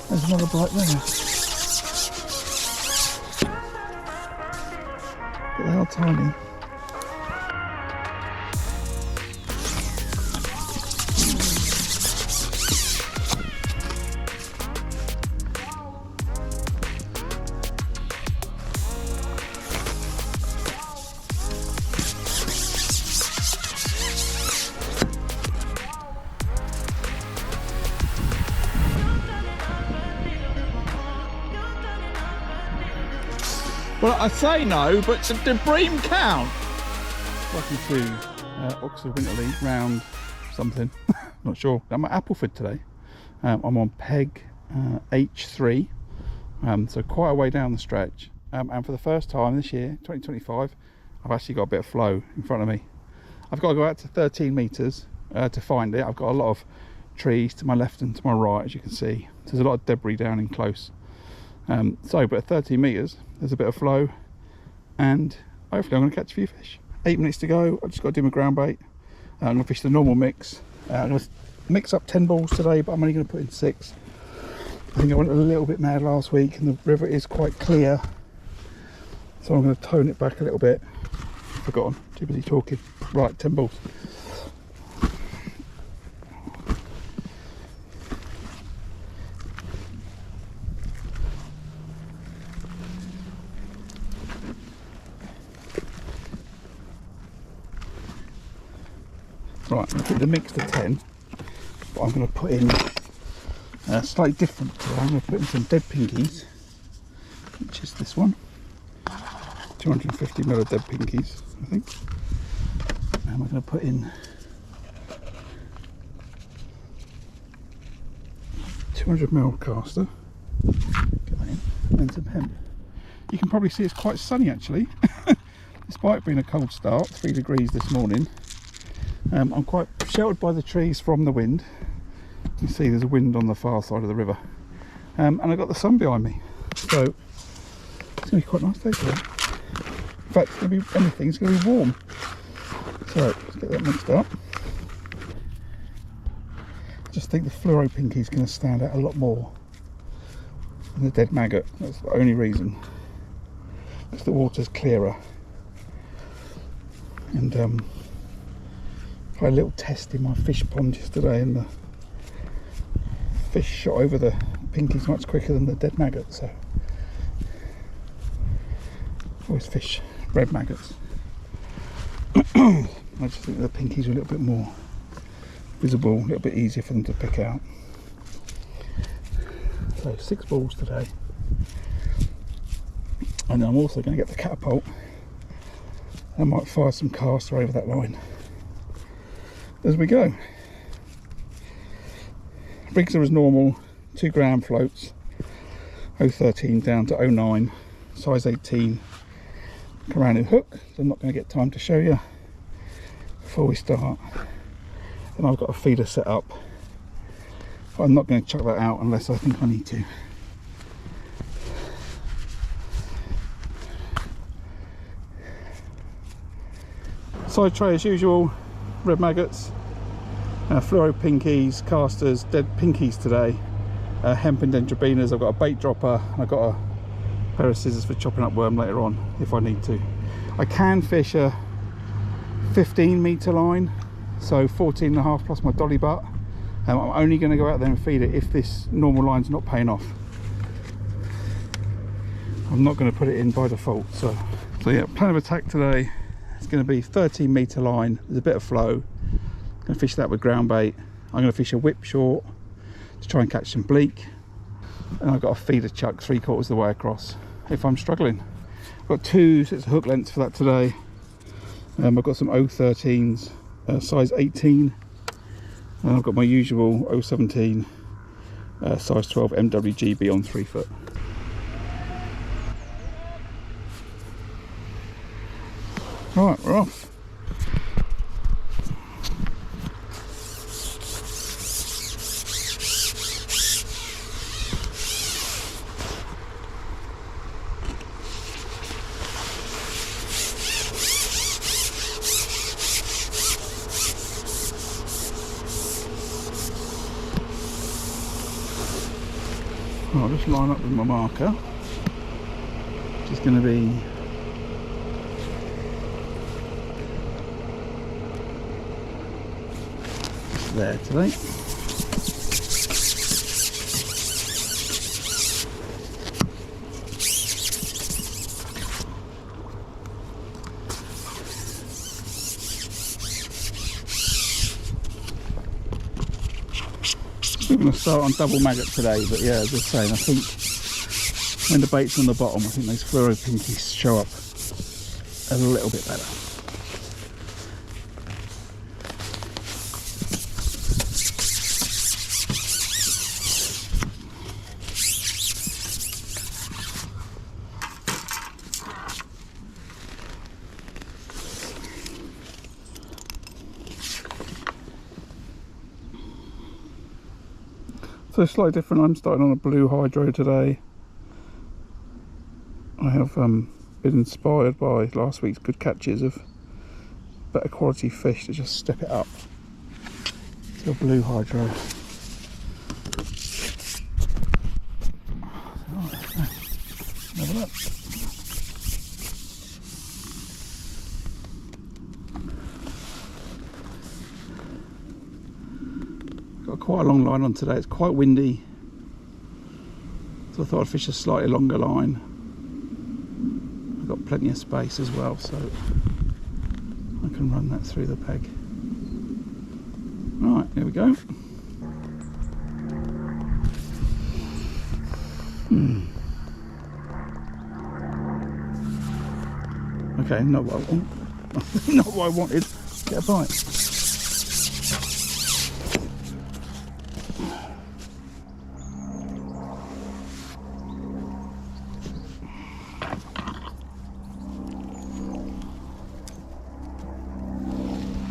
There's another bite there. But they are tiny. Well, I say no, but the Bream count. Welcome to Oxford Winter League round something. Not sure. I'm at Appleford today. I'm on peg H3, so quite a way down the stretch. And for the first time this year, 2025, I've actually got a bit of flow in front of me. I've got to go out to 13 metres to find it. I've got a lot of trees to my left and to my right, as you can see. There's a lot of debris down in close. But at 13 metres, there's a bit of flow, and hopefully I'm going to catch a few fish. 8 minutes to go. I've just got to do my ground bait. I'm going to fish the normal mix. I'm going to mix up 10 balls today, but I'm only going to put in 6. I think I went a little bit mad last week, and the river is quite clear, so I'm going to tone it back a little bit. Forgotten, too busy talking. Right, 10 balls. Right, I'm going to put the mix to 10, but I'm going to put in slightly different. I'm going to put in some dead pinkies, which is this one. 250ml of dead pinkies, I think. And I'm going to put in 200ml caster. Get that in, and some hemp. You can probably see it's quite sunny actually, despite being a cold start, 3 degrees this morning. I'm quite sheltered by the trees from the wind. You can see there's a wind on the far side of the river, and I've got the sun behind me, so it's going to be quite nice day today. In fact, it's going to be anything, it's going to be warm. So let's get that mixed up. I just think the fluoro pinky is going to stand out a lot more than the dead maggot. That's the only reason, because the water's clearer. And I had a little test in my fish pond yesterday, and the fish shot over the pinkies much quicker than the dead maggot, so I always fish red maggots. I just think the pinkies are a little bit more visible, a little bit easier for them to pick out. So 6 balls today, and I'm also going to get the catapult. I might fire some caster over that line as we go. Rigs are as normal, 2 gram floats, 013 down to 09, size 18 Karanu hook. So I'm not going to get time to show you before we start. And I've got a feeder set up, but I'm not going to chuck that out unless I think I need to. Side tray as usual, red maggots, fluoro pinkies, casters, dead pinkies today, hemp and dendrobinas. I've got a bait dropper, and I've got a pair of scissors for chopping up worm later on if I need to. I can fish a 15 metre line, so 14.5 plus my dolly butt. I'm only going to go out there and feed it if this normal line's not paying off. I'm not going to put it in by default. So yeah, plan of attack today. It's going to be 13 metre line, there's a bit of flow. I'm going to fish that with ground bait. I'm going to fish a whip short to try and catch some bleak. And I've got a feeder chuck 3/4 of the way across if I'm struggling. I've got 2 sets of hook lengths for that today. I've got some 013s, size 18. And I've got my usual 017, size 12 MWGB on 3 foot. Right, we're off. I'll just line up with my marker, which is going to be just there today. We're going to start on double maggot today, but yeah, as I was saying, I think when the bait's on the bottom, I think those fluoro pinkies show up a little bit better. So slightly different. I'm starting on a blue hydro today. I have been inspired by last week's good catches of better quality fish to just step it up to a blue hydro. Have a look. Got quite a long line on today. It's quite windy, so I thought I'd fish a slightly longer line. I've got plenty of space as well, so I can run that through the peg. Right, here we go. Okay, not what I want. Not what I wanted. Get a bite.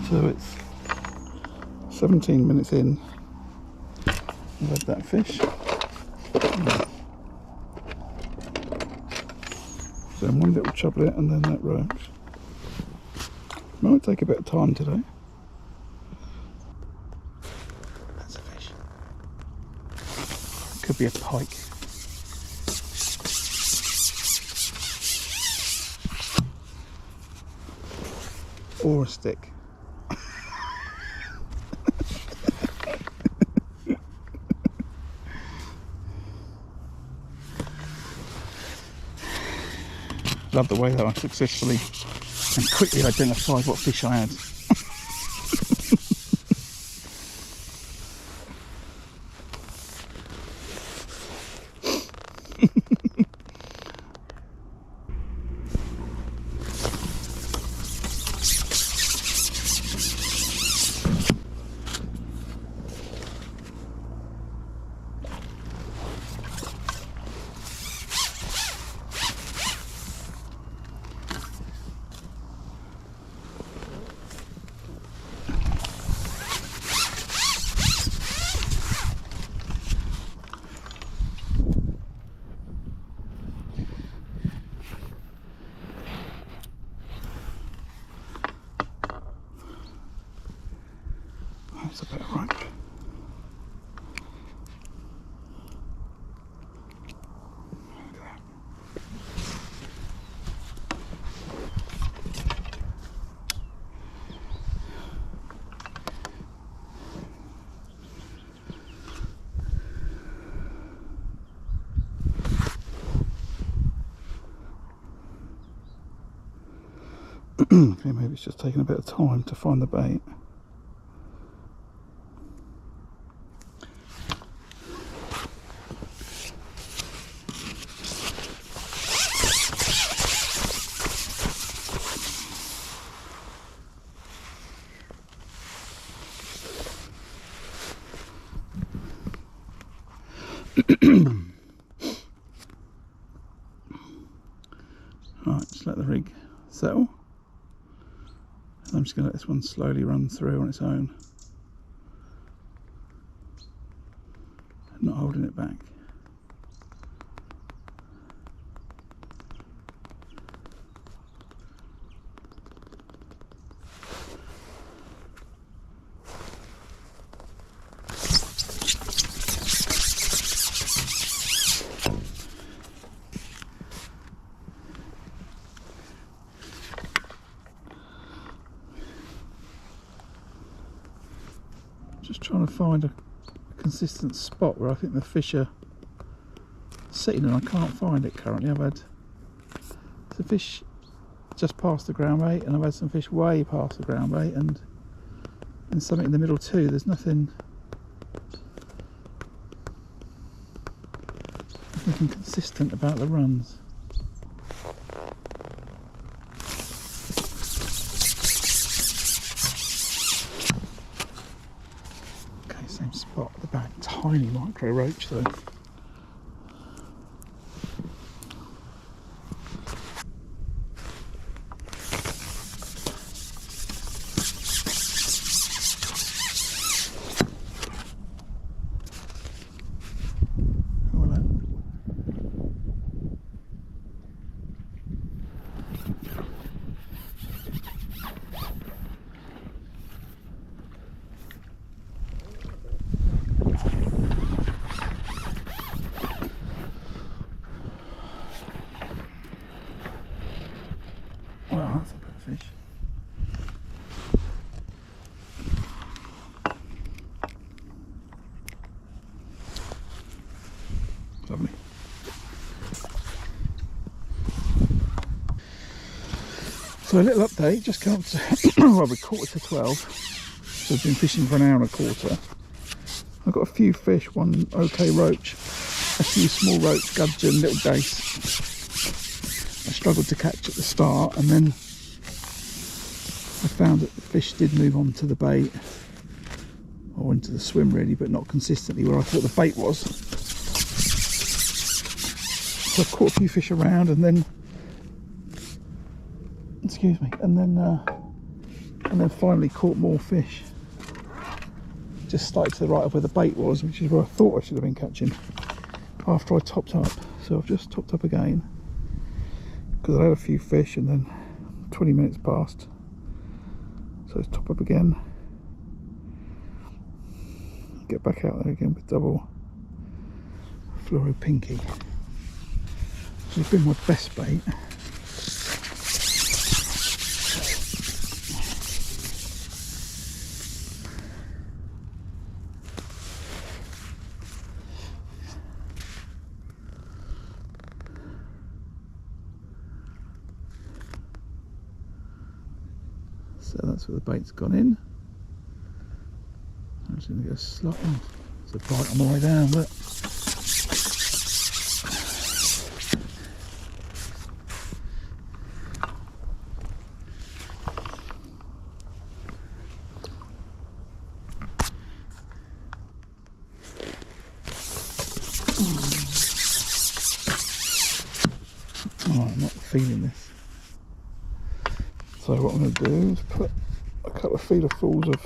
So it's 17 minutes in. I've had that fish. So one little chublet and then that roach. Might take a bit of time today. That's a fish. Could be a pike. Or a stick. Love the way that I successfully and quickly identified what fish I had. That's a bit of roach. Okay, maybe it's just taking a bit of time to find the bait. Right, just let the rig settle. I'm just going to let this one slowly run through on its own. Not holding it back. trying to find a consistent spot where I think the fish are sitting, and I can't find it currently. I've had the fish just past the ground bait, and I've had some fish way past the ground bait, and something in the middle too. There's nothing consistent about the runs. Okay, same spot at the back. Tiny micro roach though. Well, that's a bit of fish. Lovely. So a little update, just come up to well, we're 11:45, so I've been fishing for an hour and a quarter. I've got a few fish, one okay roach, a few small roach, gudgeon, little dace. I struggled to catch at the start, and then I found that the fish did move on to the bait, or into the swim really, but not consistently where I thought the bait was. So I've caught a few fish around, and then, excuse me, and then finally caught more fish. Just slightly to the right of where the bait was, which is where I thought I should have been catching after I topped up. So I've just topped up again because I had a few fish, and then 20 minutes passed, so let's top up again, get back out there again with double fluoro pinky, which has been my best bait. So that's where the bait's gone in. I'm just going to go slot off. There's a bite on the way down, but oh, I'm not feeling this. So what I'm going to do is put a couple of feederfuls of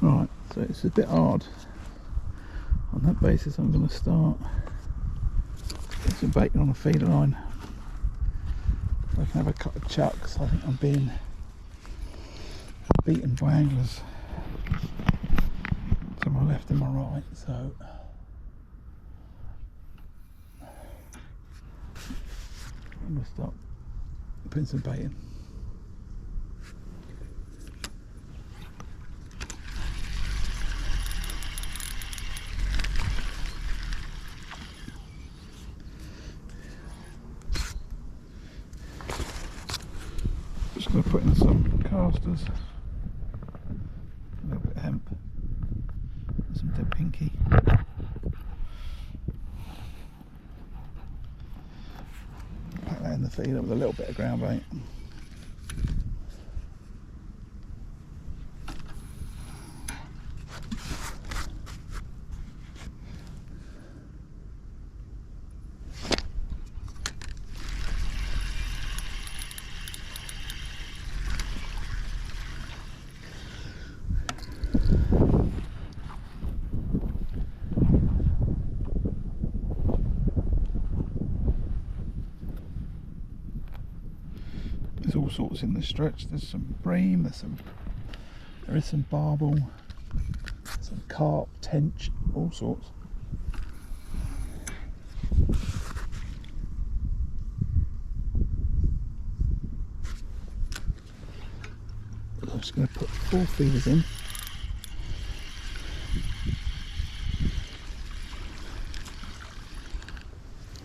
right, so it's a bit hard. On that basis I'm going to start getting some bait on a feeder line. I can have a couple of chucks. I think I'm being beaten by anglers to my left and my right, so I'm going to start putting some bait in. Just going to put in some casters, a little bit of hemp, and some dead pinky. Pack that in the feeder with a little bit of ground bait. There's all sorts in this stretch. There's some bream, there is some barbel, some carp, tench, all sorts. I'm just going to put 4 feeders in.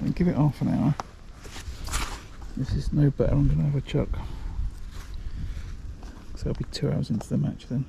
And give it half an hour. This is no better, I'm going to have a chuck. So I'll be 2 hours into the match then.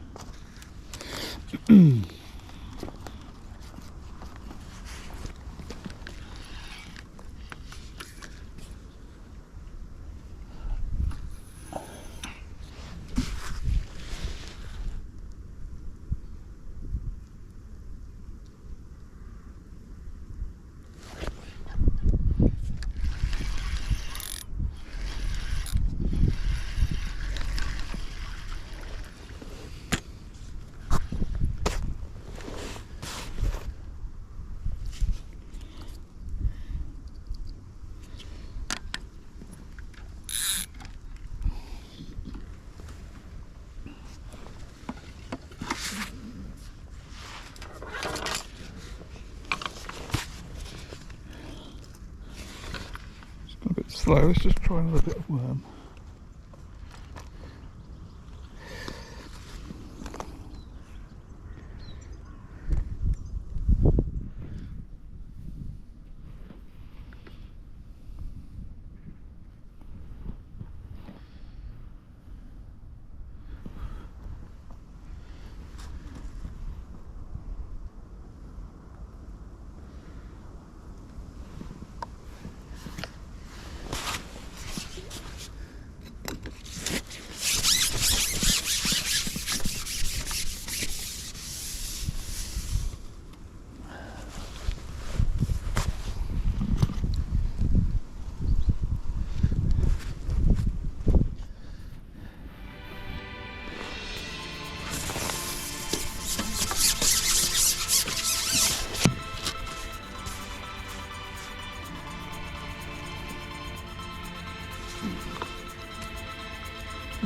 A bit slow, let's just try another bit of worm.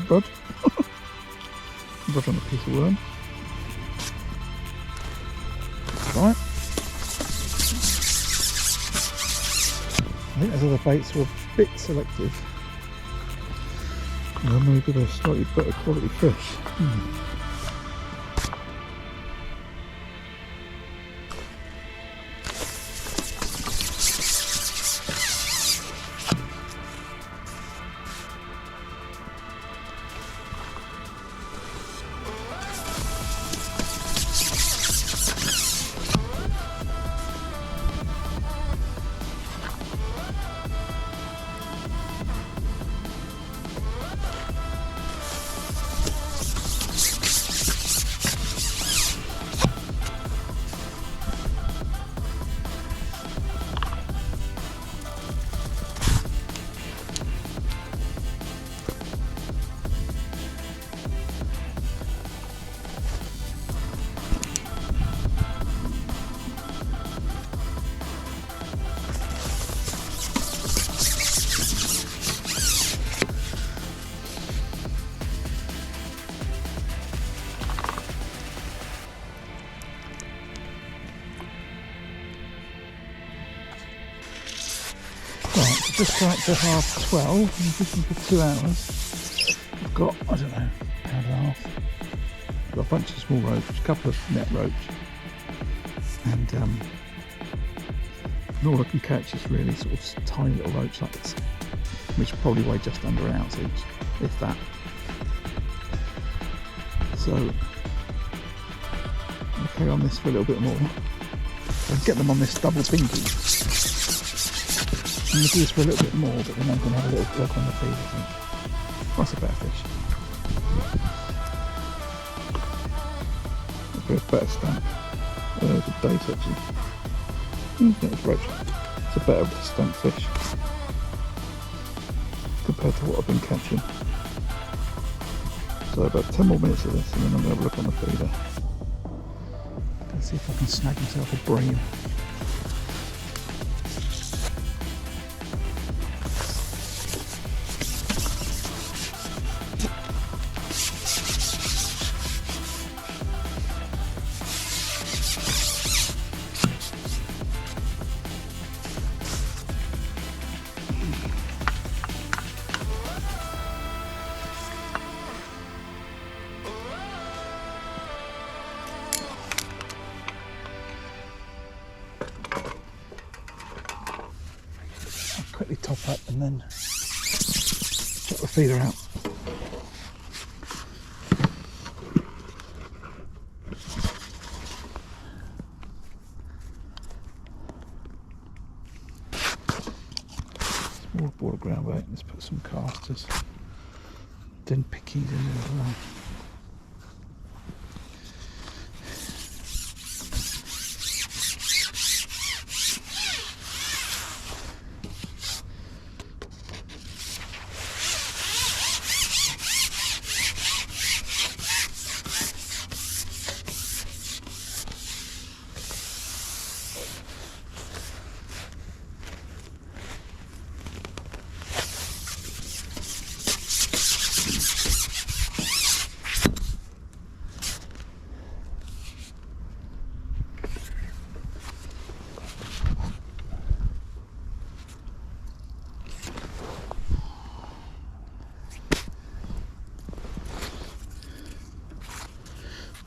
Bud. Bud on a piece of worm. Right. I think those other baits were a bit selective. Well, maybe they're slightly better quality fish. Just right to 12:30, I'm fishing for 2 hours. I've got, I don't know, pound and a half. I've got a bunch of small roach, a couple of net roach, and all I can catch is really sort of tiny little roach like this. which probably weigh just under an ounce each, if that. So I'll carry on this for a little bit more. I'll get them on this double pinky. I'm going to do this for a little bit more, but then I'm going to have a little look on the feed, I think. That's a better fish. A bit better stamp. Good dace actually. Yeah, it's roach. It's a better stamp fish compared to what I've been catching. So about 10 more minutes of this and then I'm going to have a look on the feeder. Let's see if I can snag myself a bream. Quickly top up and then chuck the feeder out. Small ball of groundbait. Let's put some casters, then pickies in there as well.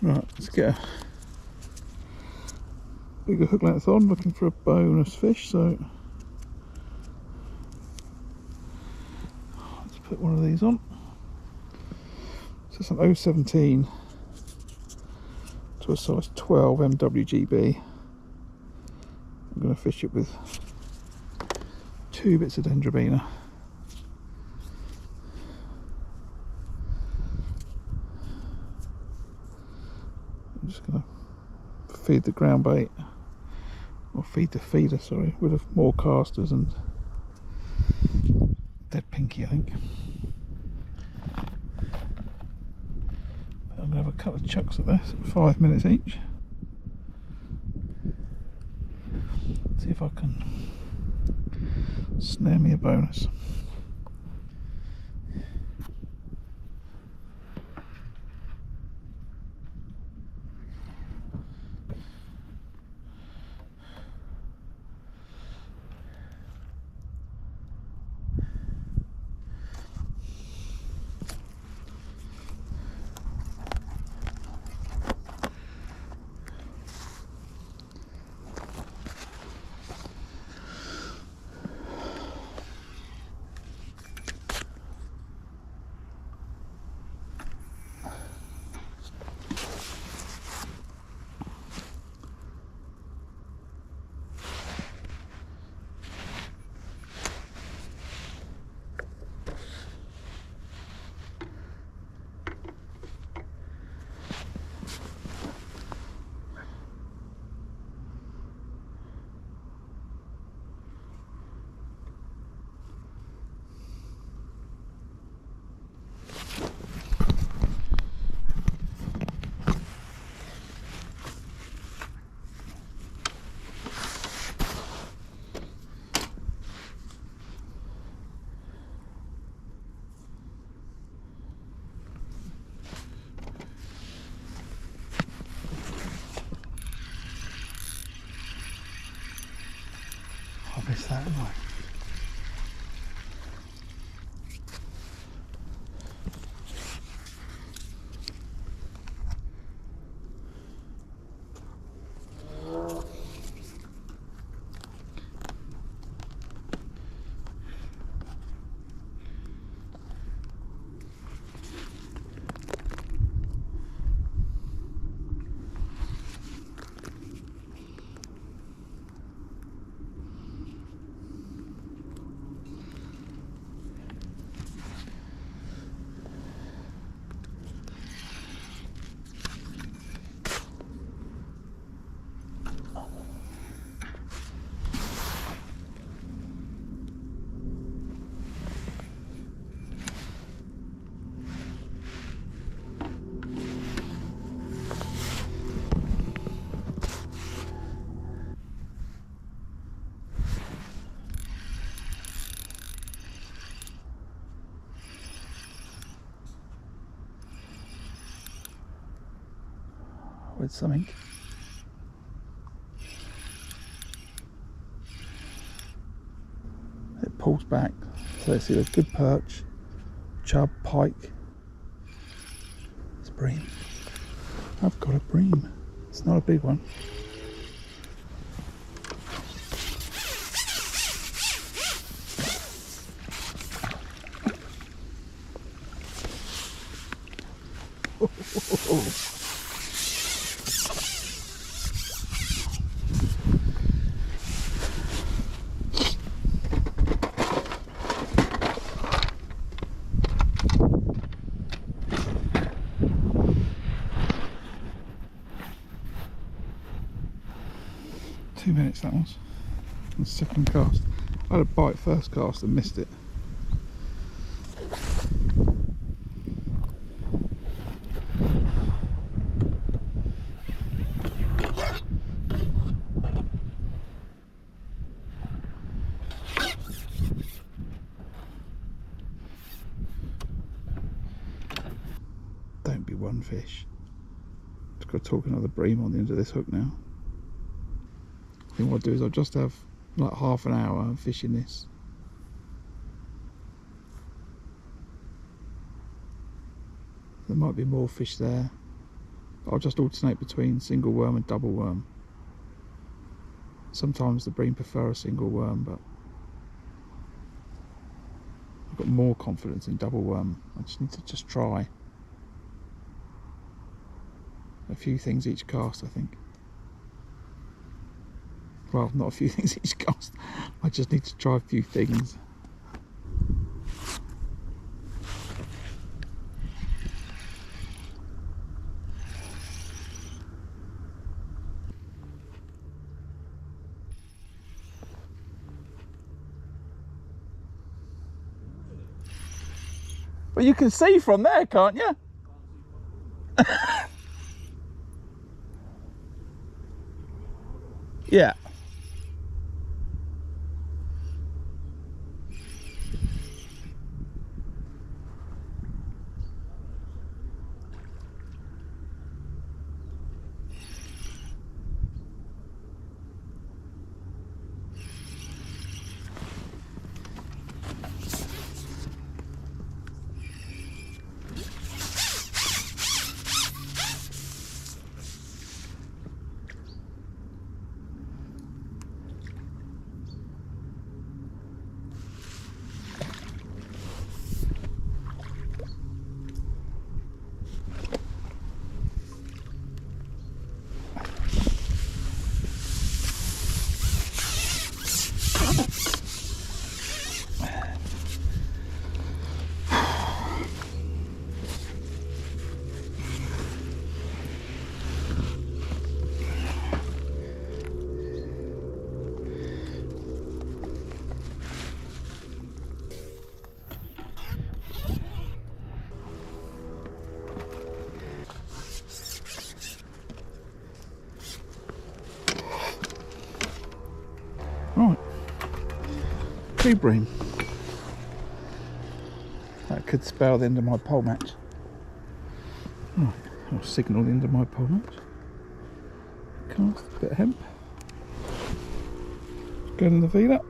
Right, let's get a bigger hook length on, looking for a bonus fish, so let's put one of these on. So it's an 017 to a size 12 MWGB. I'm going to fish it with 2 bits of dendrobina. I'm just going to feed the ground bait, or feed the feeder, sorry, with more casters and dead pinky, I think. I'm going to have a couple of chucks at this, 5 minutes each. See if I can snare me a bonus. I missed that, haven't I? with something. It pulls back, so it's either good perch, chub, pike. It's bream. I've got a bream. It's not a big one. Oh. 2 minutes that was. The second cast. I had a bite first cast and missed it. Don't be one fish. Just got to talk another bream on the end of this hook now. I think what I'll do is I'll just have like half an hour fishing this. There might be more fish there. I'll just alternate between single worm and double worm. Sometimes the bream prefer a single worm, but I've got more confidence in double worm. I just need to just try a few things each cast, I think. Well, not a few things each cast. I just need to try a few things. But you can see from there, can't you? Yeah. Right, 2 bream. That could spell the end of my pole match. Right, I'll signal the end of my pole match. Cast a bit of hemp. Go in the feeder.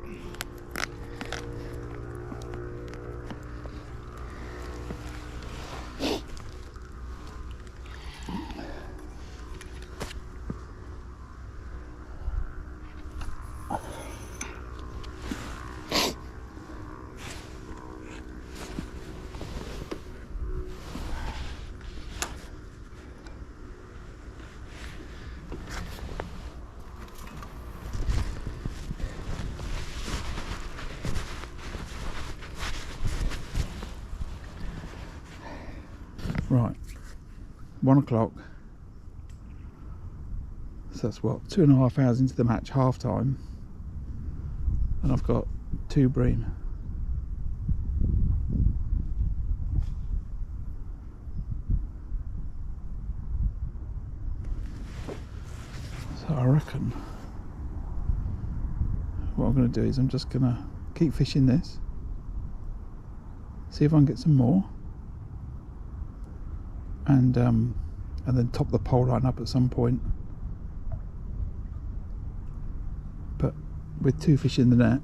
Right, 1 o'clock. So that's what, 2.5 hours into the match, half time, and I've got 2 bream. So I reckon what I'm going to do is I'm just going to keep fishing this, see if I can get some more, and and then top the pole line up at some point. But with 2 fish in the net,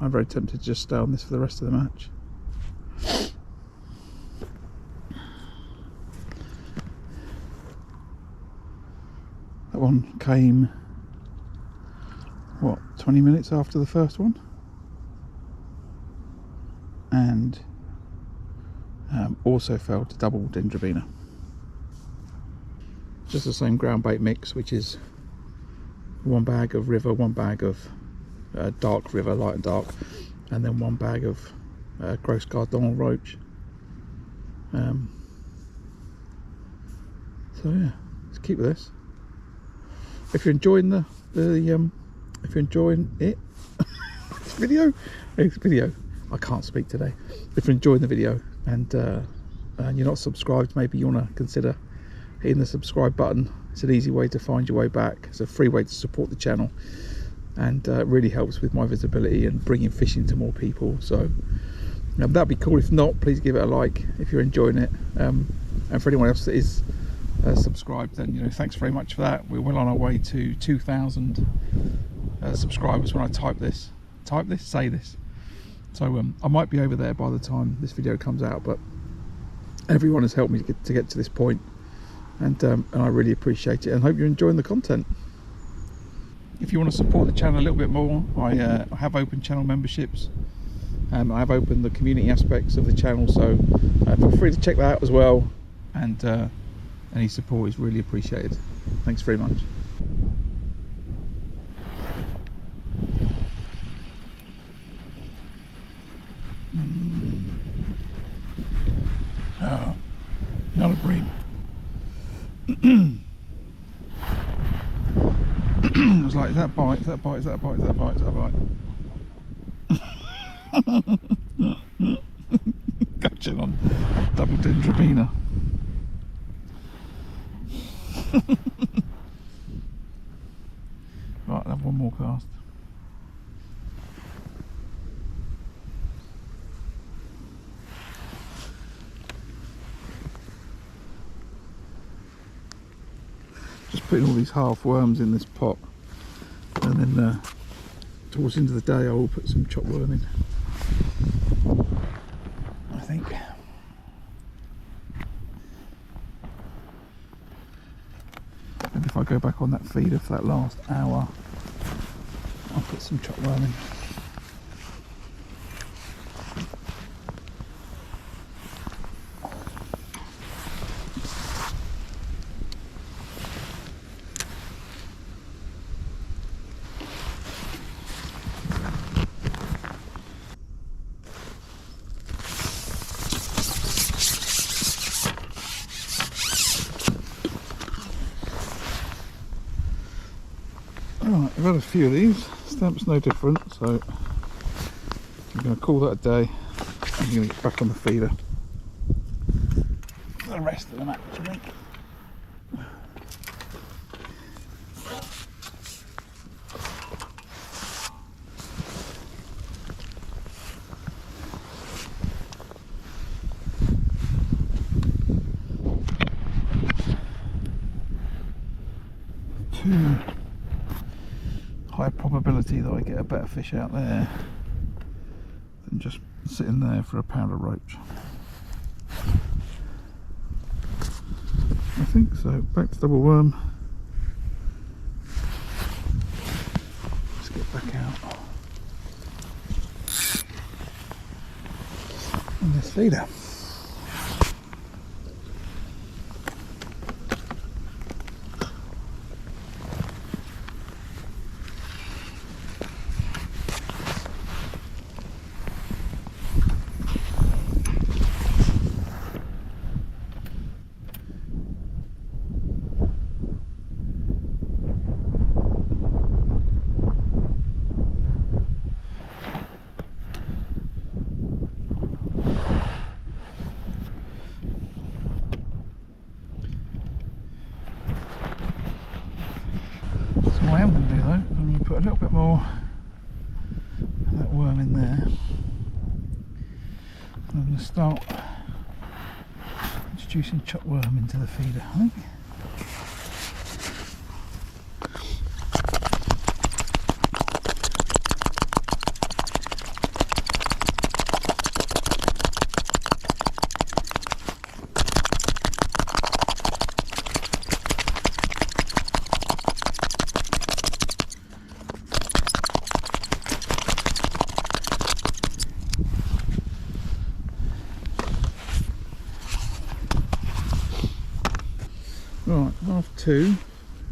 I'm very tempted to just stay on this for the rest of the match. That one came, what, 20 minutes after the first one? And also fell to double dendrobina. Just the same ground bait mix, which is 1 bag of river, 1 bag of dark river, light and dark, and then 1 bag of gross gardon roach. So yeah, let's keep with this. If you're enjoying if you're enjoying this video, I can't speak today. If you're enjoying the video and you're not subscribed, maybe you want to consider hitting the subscribe button. It's an easy way to find your way back. It's a free way to support the channel, and it really helps with my visibility and bringing fishing to more people. So that'd be cool. If not, please give it a like if you're enjoying it, and for anyone else that is subscribed, then, you know, thanks very much for that. We're well on our way to 2,000 subscribers when I say this. So I might be over there by the time this video comes out, but everyone has helped me to get to this point, and I really appreciate it, and hope you're enjoying the content. If you want to support the channel a little bit more, I have open channel memberships. I have opened the community aspects of the channel, so feel free to check that out as well, and any support is really appreciated. Thanks very much. Oh, not a bream. It was like, is that bite, is that bite, is that bite, is that bite, is that bite? Catching on double dendrobina. Right, I'll have one more cast. Just putting all these half worms in this pot, and then towards the end of the day I will put some chopped worm in, I think. And if I go back on that feeder for that last hour, I'll put some chopped worm in. Right, I've had a few of these. Stamp's no different, so I'm going to call that a day. I'm going to get back on the feeder for the rest of the match, I think. Too high probability that I get a better fish out there than just sitting there for a pound of roach. I think so. Back to double worm. Let's get back out on this feeder. What I am going to do though, I'm going to put a little bit more of that worm in there. I'm going to start introducing chopped worm into the feeder, I think. Right, 2:30,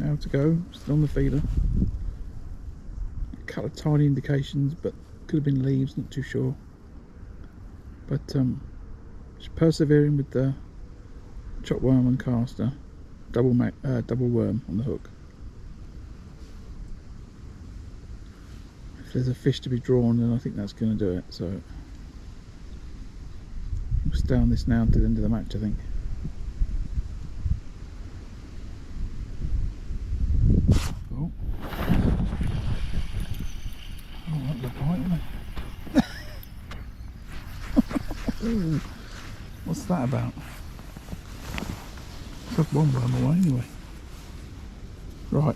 hour to go, still on the feeder. A couple of tiny indications, but could have been leaves, not too sure. But just persevering with the chopped worm and caster, double worm on the hook. If there's a fish to be drawn, then I think that's going to do it. So we'll stay on this now to the end of the match, I think. What's that about? Took one worm away anyway. Right.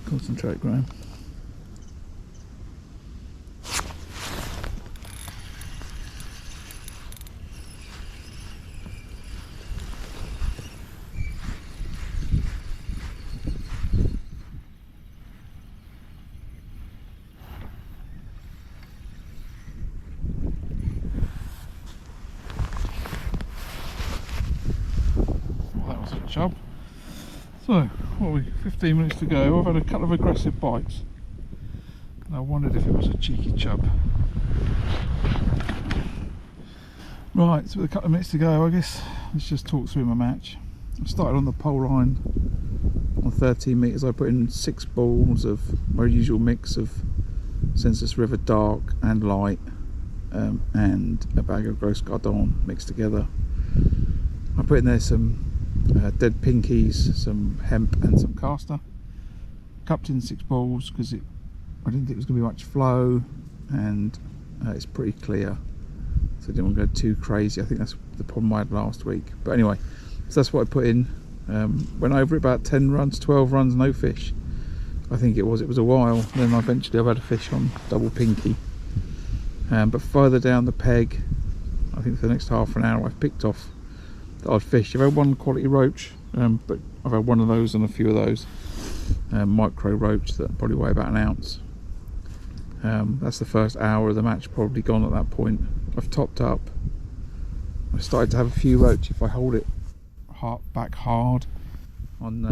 Concentrate, Graham. Chub. So, what are we, 15 minutes to go. I've had a couple of aggressive bites and I wondered if it was a cheeky chub. Right, so with a couple of minutes to go, I guess let's just talk through my match. I started on the pole line on 13 metres. I put in 6 balls of my usual mix of Census River dark and light, and a bag of gross gardon mixed together. I put in there some dead pinkies, some hemp and some caster. Cupped in 6 balls because I didn't think it was going to be much flow, and it's pretty clear, so I didn't want to go too crazy. I think that's the problem I had last week. But anyway, so that's what I put in. Went over it about 10 runs, 12 runs, no fish. I think it was a while. Then eventually I've had a fish on double pinky. But further down the peg, I think for the next half an hour, I've picked off the odd fish. I've had one quality roach, but I've had one of those and a few of those micro roach that probably weigh about an ounce. That's the first hour of the match probably gone at that point. I've topped up. I started to have a few roach if I hold it back hard on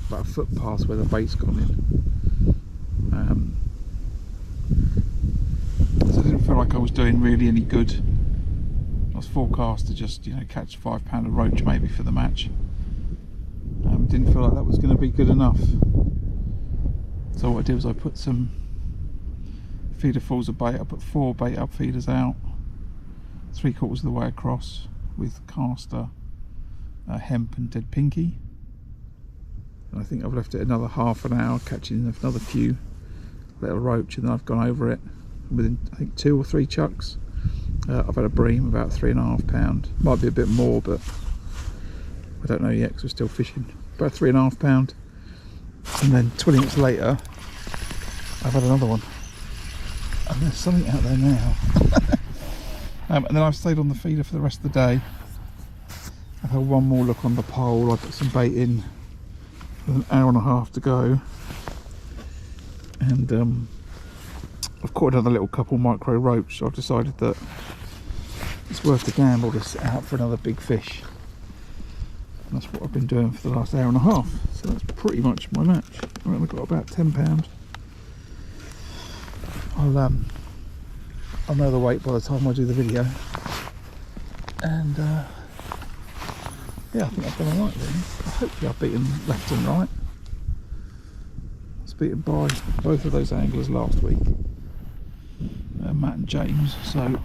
about a foot past where the bait's gone in. So I didn't feel like I was doing really any good. I was forecast to just, catch a £5 roach maybe for the match. Didn't feel like that was going to be good enough. So what I did was I put some feederfuls of bait. I put 4 bait up feeders out, 3/4 of the way across, with caster, hemp and dead pinky. And I think I've left it another half an hour catching another few little roach, and then I've gone over it within I think 2 or 3 chucks. I've had a bream about £3.5 pound, might be a bit more, but I don't know yet because we're still fishing. About £3.5 pound, and then 20 minutes later I've had another one, and there's something out there now. And then I've stayed on the feeder for the rest of the day. I've had one more look on the pole. I put some bait in with an hour and a half to go, and I've caught another little couple micro roach, so I've decided that it's worth the gamble to set out for another big fish. And that's what I've been doing for the last hour and a half. So that's pretty much my match. I reckon I've got about £10. I'll know the weight by the time I do the video. And yeah, I think I've done alright really. Hopefully I've beaten left and right. I was beaten by both of those anglers last week. Matt and James, so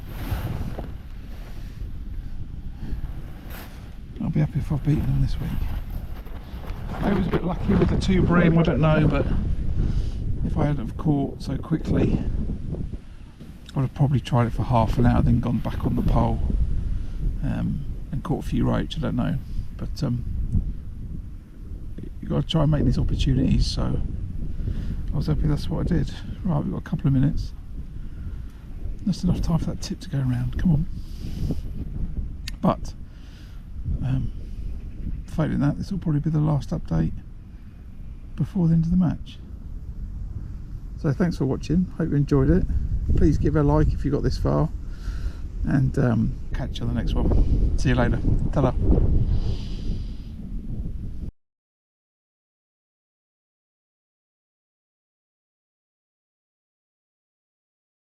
I'll be happy if I've beaten them this week. I was a bit lucky with the 2 bream, I don't know, but if I hadn't have caught so quickly, I would have probably tried it for half an hour, then gone back on the pole. and caught a few roach, I don't know, but you've got to try and make these opportunities, so I was happy that's what I did. Right, we've got a couple of minutes, just enough time for that tip to go around, come on. But failing that, this will probably be the last update before the end of the match. So thanks for watching, hope you enjoyed it. Please give a like if you got this far, and catch you on the next one. See you later. Ta-da.